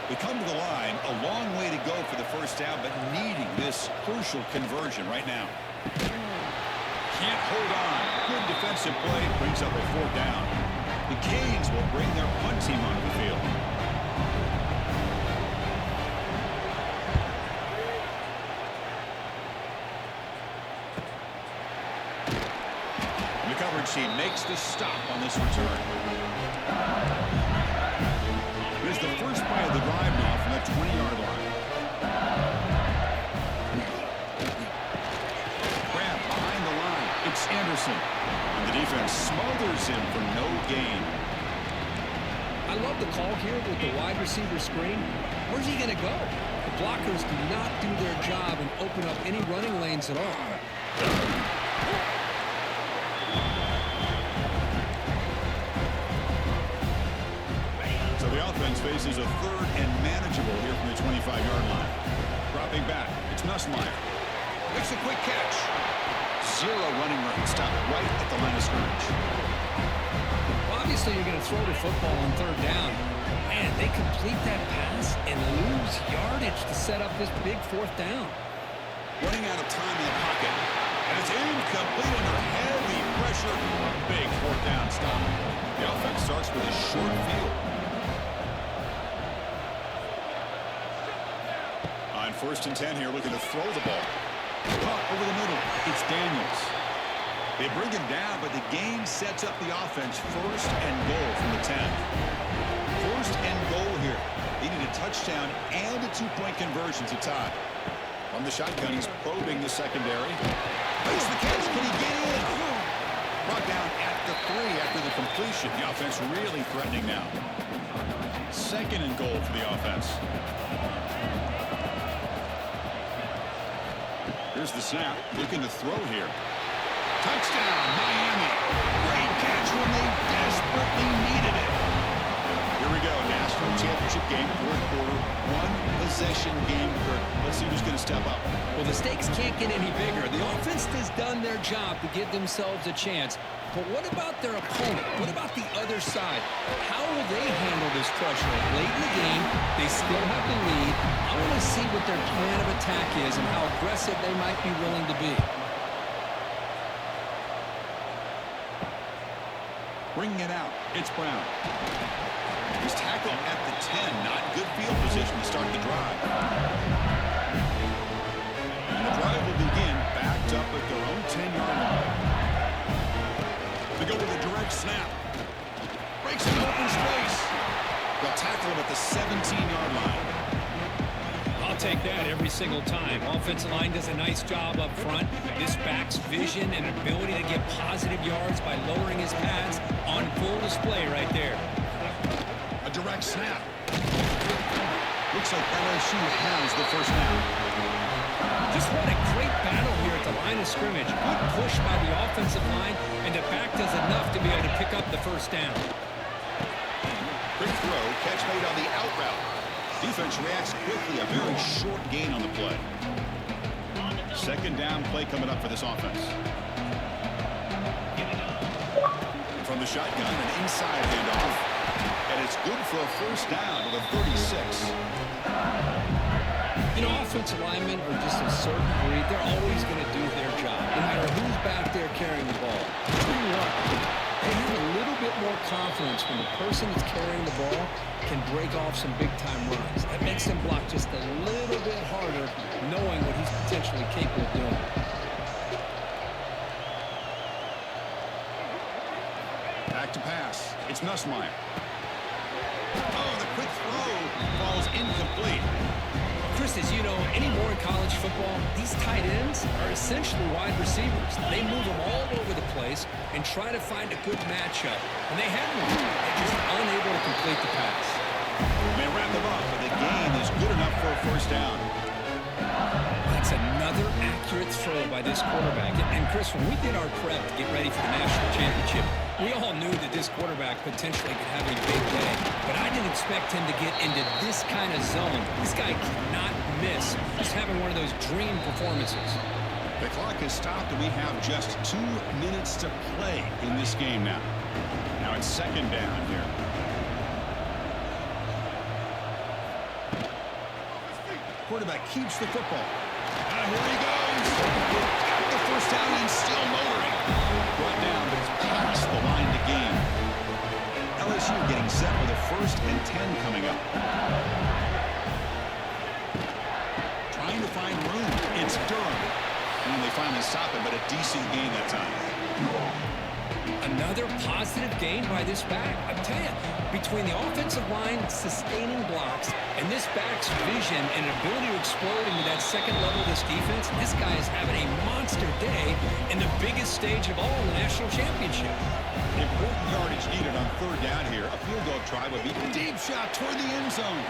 They come to the line, a long way to go for the first down, but needing this crucial conversion right now. Can't hold on. Good defensive play, brings up a fourth down. The Canes will bring their punt team onto the field. And the coverage team makes the stop on this return. Here's the first play of the drive now from the 20-yard line. Grab behind the line. It's Anderson. And the defense smothers him for no gain. I love the call here with the wide receiver screen. Where's he going to go? The blockers do not do their job and open up any running lanes at all. So the offense faces a third and manageable here from the 25-yard line. Dropping back, it's Nussmeier. Makes a quick catch. Zero running room. Stop right at the line of scrimmage. Obviously, you're going to throw the football on third down. Man, they complete that pass and lose yardage to set up this big fourth down. Running out of time in the pocket. And it's incomplete under heavy pressure. A big fourth down stop. The offense starts with a short field. On 1st and 10 here, looking to throw the ball. Caught over the middle. It's Daniels. They bring him down, but the game sets up the offense 1st and goal from the 10. 1st and goal here. They need a touchdown and a 2-point conversion to tie. On the shotgun, he's probing the secondary. Makes the catch. Can he get in? Brought down at the 3 after the completion. The offense really threatening now. 2nd and goal for the offense. Here's the snap. Looking to throw here. Touchdown, Miami. Great catch when they desperately needed it. Here we go. National championship game, 4th quarter. 1-possession game. Let's see who's going to step up. Well, the stakes can't get any bigger. The offense has done their job to give themselves a chance. But what about their opponent? What about the other side? How will they handle this pressure? Late in the game, they still have the lead. I want to see what their plan of attack is and how aggressive they might be willing to be. Bringing it out. It's Brown. He's tackled at the 10. Not good field position to start the drive. And the drive will begin backed up at their own 10-yard line. They go with a direct snap. Breaks an open space. They'll tackle him at the 17-yard line. I'll take that every single time. Offensive line does a nice job up front. This back's vision and ability to get positive yards by lowering his pads on full display right there. A direct snap. Looks like LSU has the first down. Just what a great battle here at the line of scrimmage. Good push by the offensive line, and the back does enough to be able to pick up the first down. Quick throw, catch made on the out route. Defense reacts quickly, a very short gain on the play. 2nd down play coming up for this offense. From the shotgun, an inside handoff. And it's good for a first down with a 36. You know, offensive linemen are just a certain breed. They're always going to do their job, no matter who's back there carrying the ball. I'll tell you what, they have a little bit more confidence when the person that's carrying the ball can break off some big-time runs. That makes them block just a little bit harder, knowing what he's potentially capable of doing. Back to pass. It's Nussmeier. Oh, the quick throw falls incomplete. Chris, as you know, anymore in college football, these tight ends are essentially wide receivers. They move them all over the place and try to find a good matchup. And they have one. They're just unable to complete the pass. They wrap them up, but the gain is good enough for a first down. That's another accurate throw by this quarterback. And Chris, when we did our prep to get ready for the national championship, we all knew that this quarterback potentially could have a big day. But I didn't expect him to get into this kind of zone. This guy cannot miss. Just having one of those dream performances. The clock has stopped, and we have just 2 minutes to play in this game now. Now it's 2nd down here. Quarterback keeps the football. Here he goes. Got the first down and still motoring. Brought down, but it's past the line to gain. LSU getting set with a 1st and 10 coming up. Trying to find room. It's Durham. And they finally stop it, but a decent gain that time. Another positive gain by this back. I tell you, between the offensive line sustaining blocks and this back's vision and ability to explode into that second level of this defense, this guy is having a monster day in the biggest stage of all, the national championship. Important yardage needed on third down here. A field goal try would be a deep shot toward the end zone.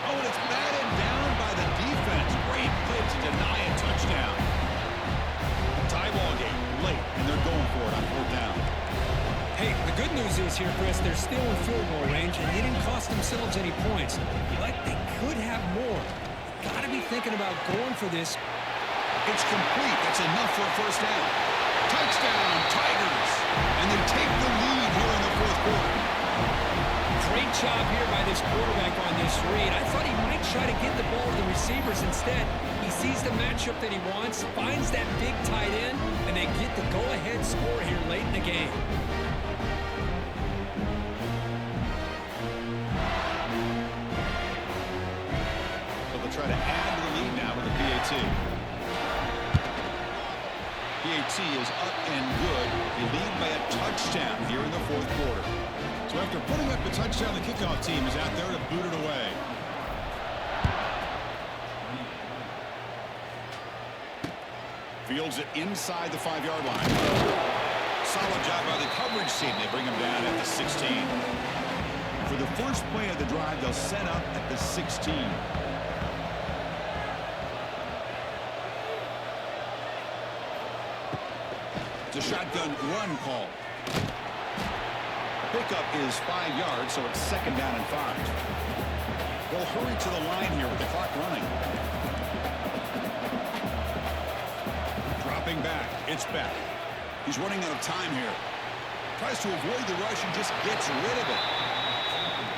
Oh, and it's batted down by the defense. Great play to deny a touchdown. Tie ball game late, and they're going for it on fourth down. Hey, the good news is here, Chris, they're still in field goal range, and they didn't cost themselves any points. But they could have more. Got to be thinking about going for this. It's complete. That's enough for a first down. Touchdown, Tigers. And they take the lead here in the fourth quarter. Great job here by this quarterback on this read. I thought he might try to get the ball to the receivers instead. He sees the matchup that he wants, finds that big tight end, and they get the go-ahead score here late in the game. So they'll try to add to the lead now with a PAT. PAT is up and good. They lead by a touchdown here in the fourth quarter. So after putting up the touchdown, the kickoff team is out there to boot it away. Fields it inside the 5-yard line. Solid job by the coverage team. They bring him down at the 16. For the first play of the drive, they'll set up at the 16. It's a shotgun run call. Pickup is 5 yards, so it's second down and 5. They'll hurry to the line here with the clock running. Dropping back. It's back. He's running out of time here. Tries to avoid the rush and just gets rid of it.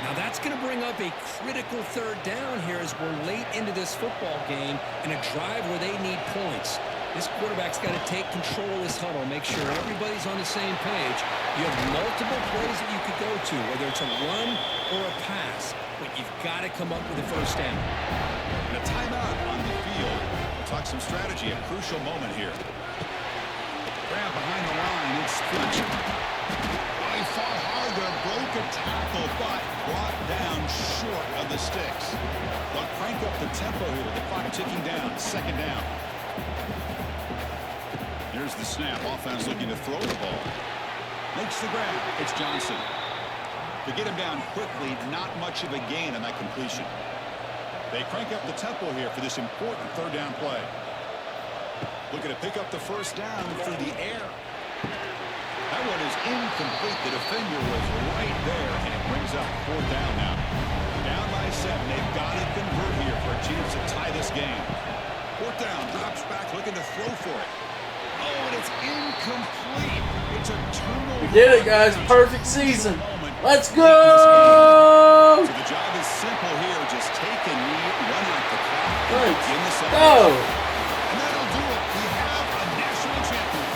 Now that's going to bring up a critical third down here as we're late into this football game and a drive where they need points. This quarterback's got to take control of this huddle, make sure everybody's on the same page. You have multiple plays that you could go to, whether it's a run or a pass, but you've got to come up with a first down. And a timeout on the field. We'll talk some strategy, a crucial moment here. Grab behind the line, it's Fletcher. He fought hard there, broke a tackle, but brought down short of the sticks. They'll crank up the tempo here with the clock ticking down, second down. Here's the snap. Offense looking to throw the ball. Makes the grab. It's Johnson. To get him down quickly, not much of a gain on that completion. They crank up the tempo here for this important third down play. Looking to pick up the first down through the air. That one is incomplete. The defender was right there, and it brings up fourth down now. Down by 7. They've got to convert here for a chance to tie this game. Fourth down. Drops back, looking to throw for it. Oh, and it's incomplete. It's a turnover. We did it, guys. Perfect season. Let's go! So the job is simple here. Just take a knee, run out the clock, Let's begin the second. go! And that'll do it. We have a national champion.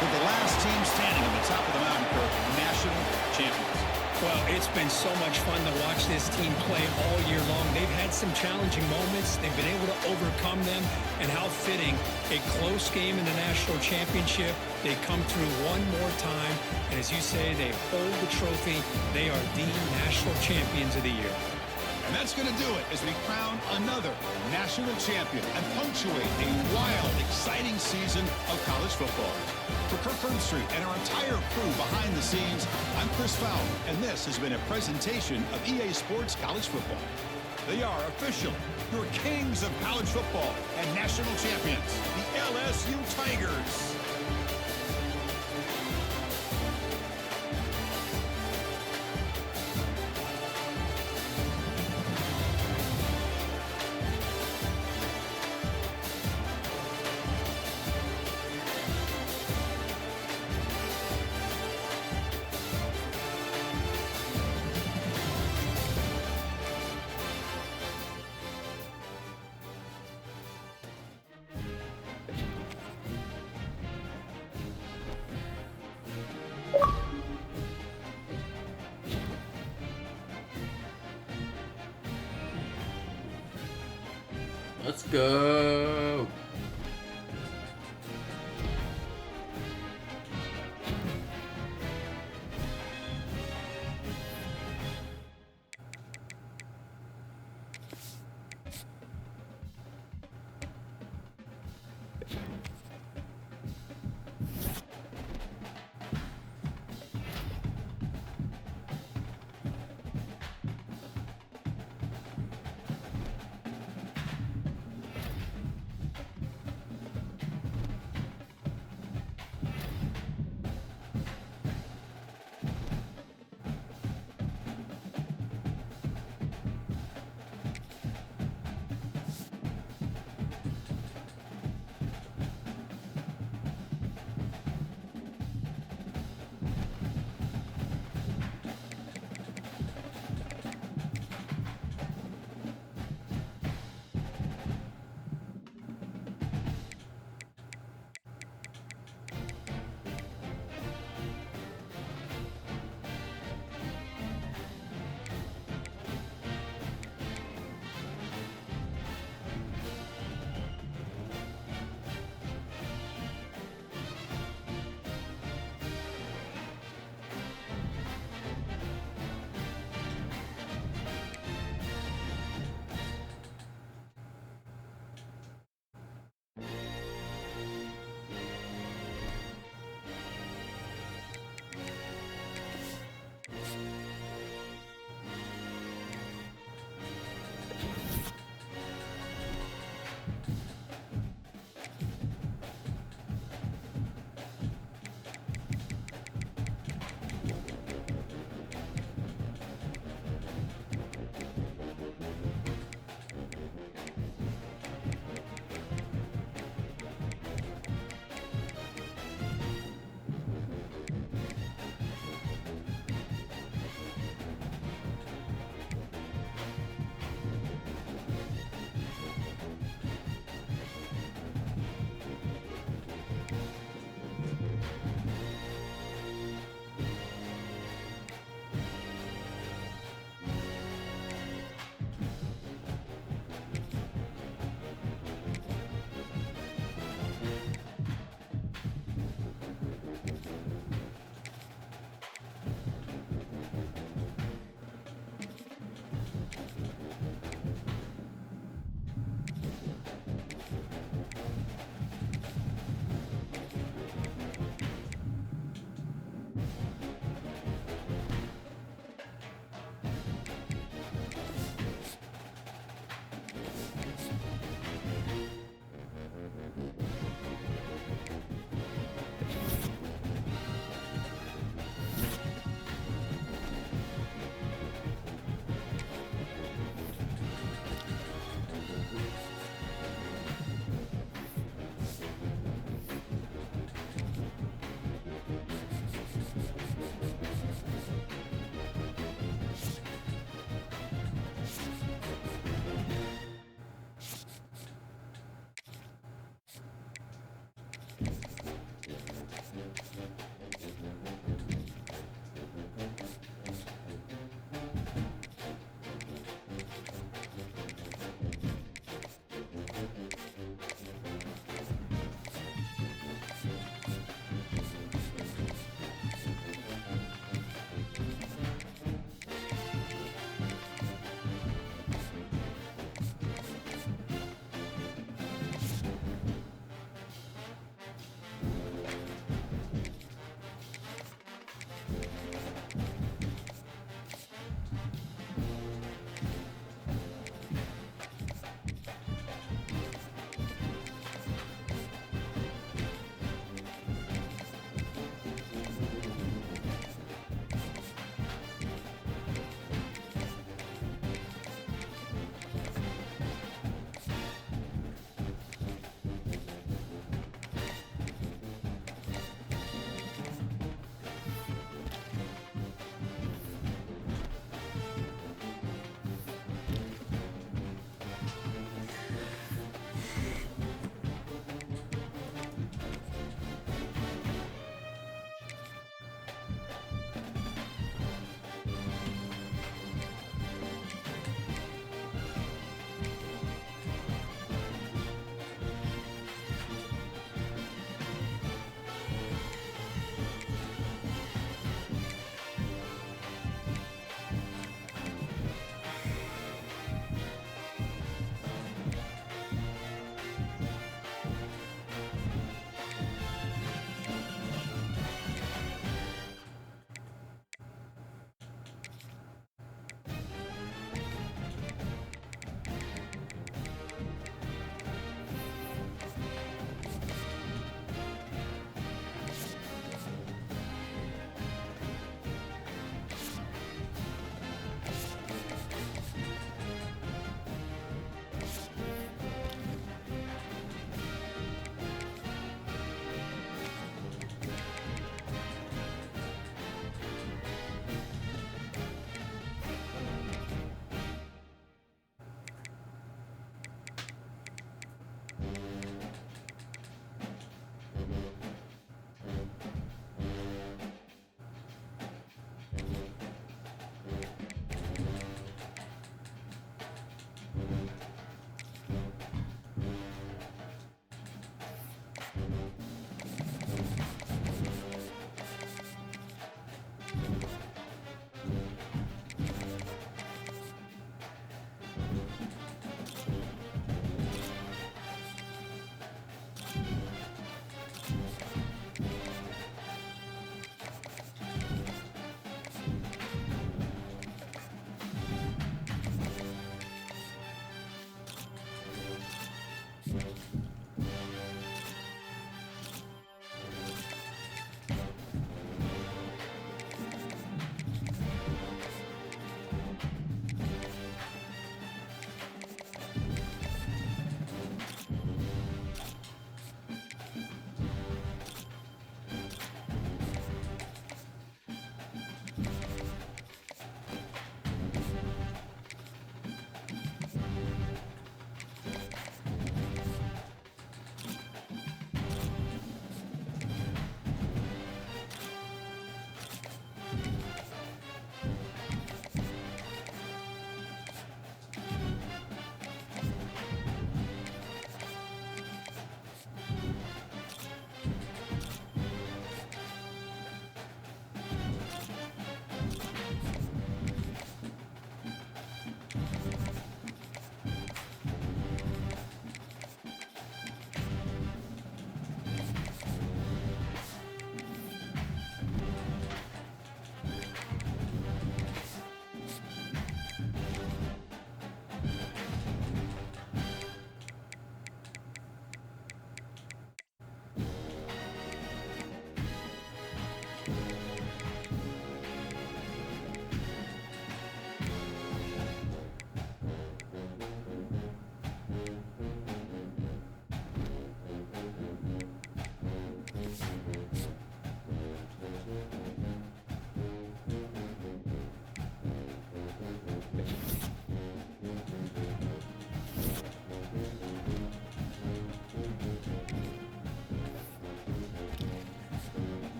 With the last team standing on the top of the mountain for national champions. Well, it's been so much fun to watch this team play all year long. They've had some challenging moments. They've been able to overcome them. And how fitting, a close game in the national championship. They come through one more time. And as you say, they hold the trophy. They are the national champions of the year. And that's going to do it as we crown another national champion and punctuate a wild, exciting season of college football. For Kirk Herbstreit and our entire crew behind the scenes, I'm Chris Fowler, and this has been a presentation of EA Sports College Football. They are official, your kings of college football and national champions, the LSU Tigers. Let's go.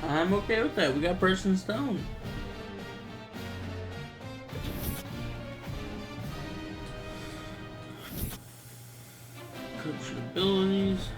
I'm okay with that. We got Preston Stone. Coach abilities.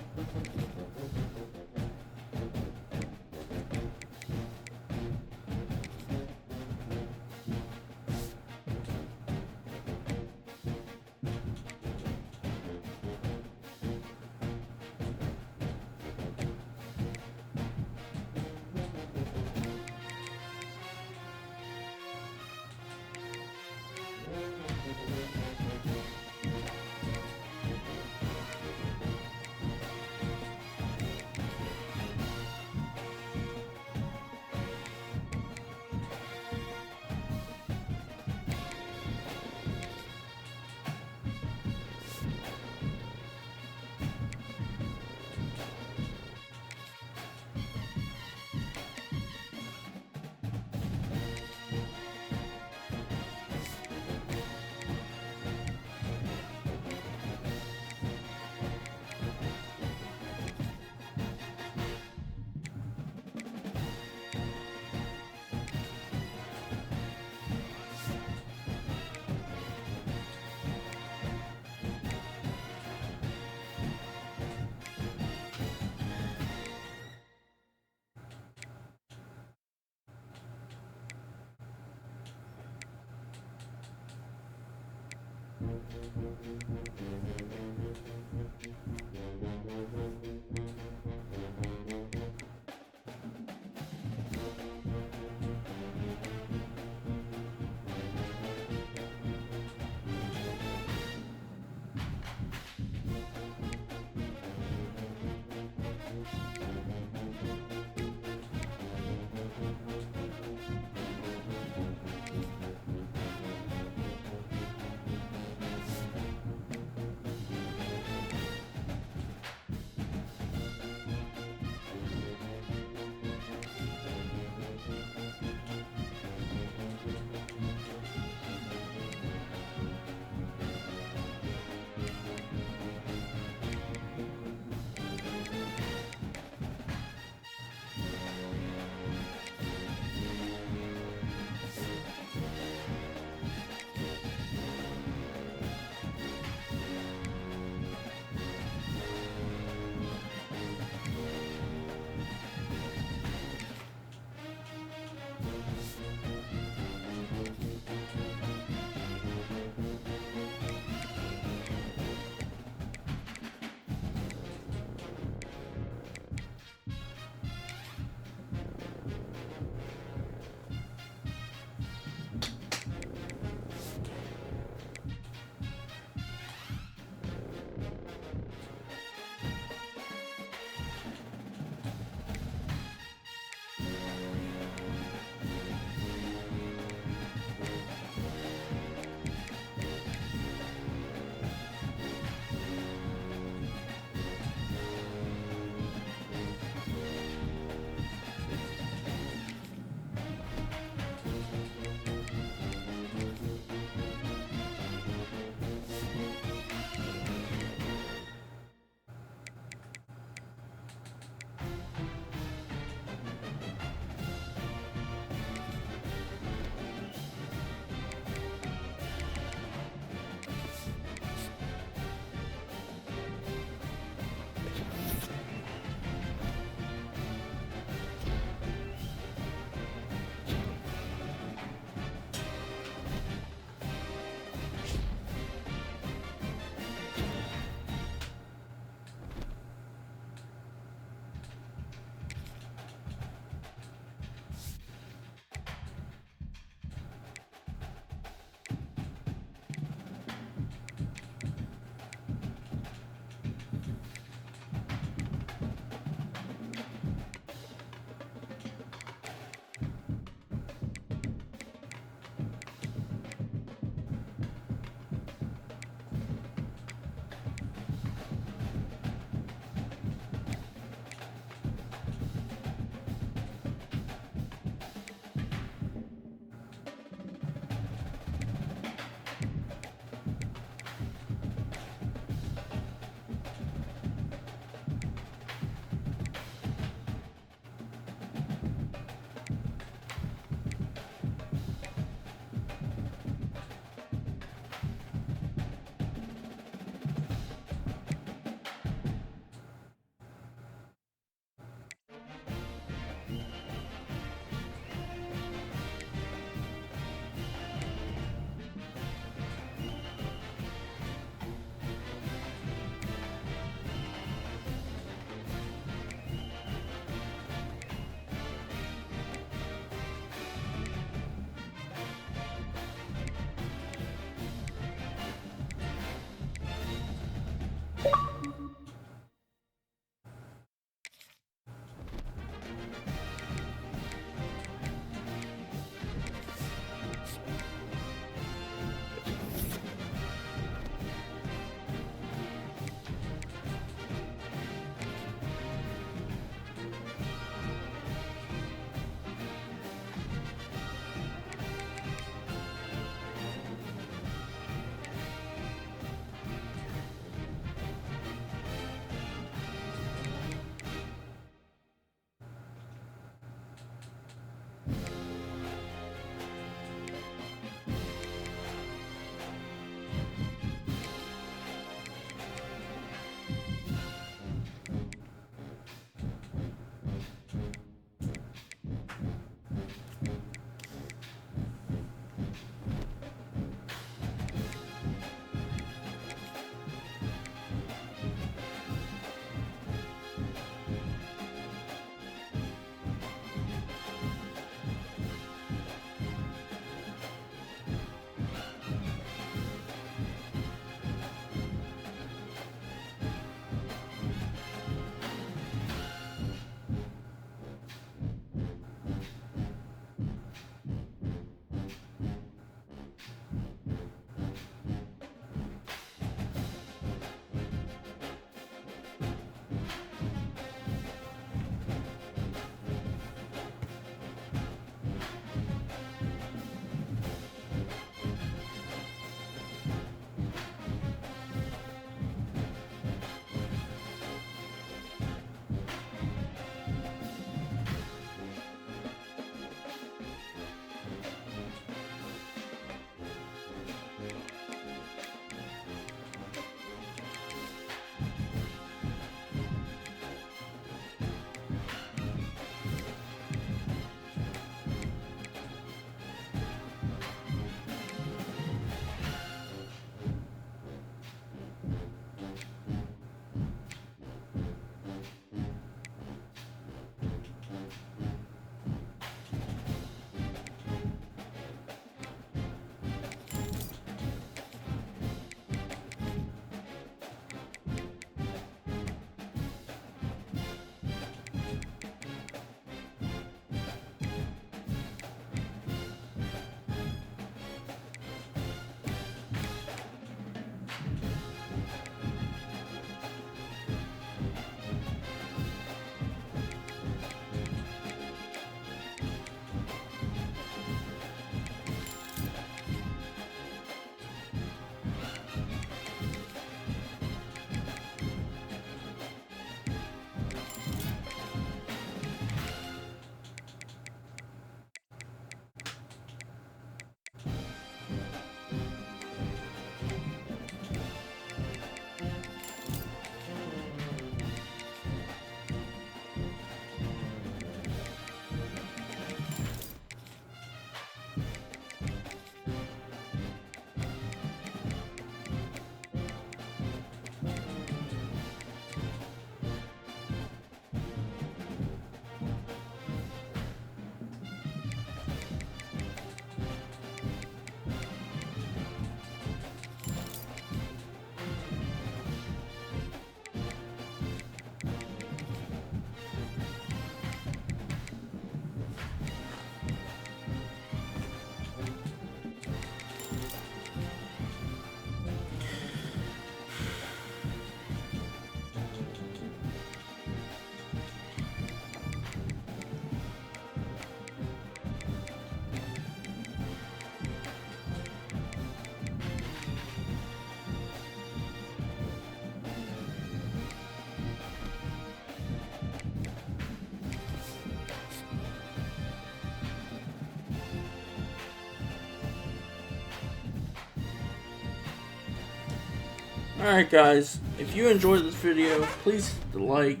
Alright guys, if you enjoyed this video, please hit the like,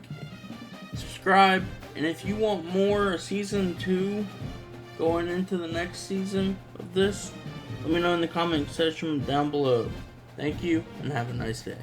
subscribe, and if you want more Season 2 going into the next season of this, let me know in the comment section down below. Thank you, and have a nice day.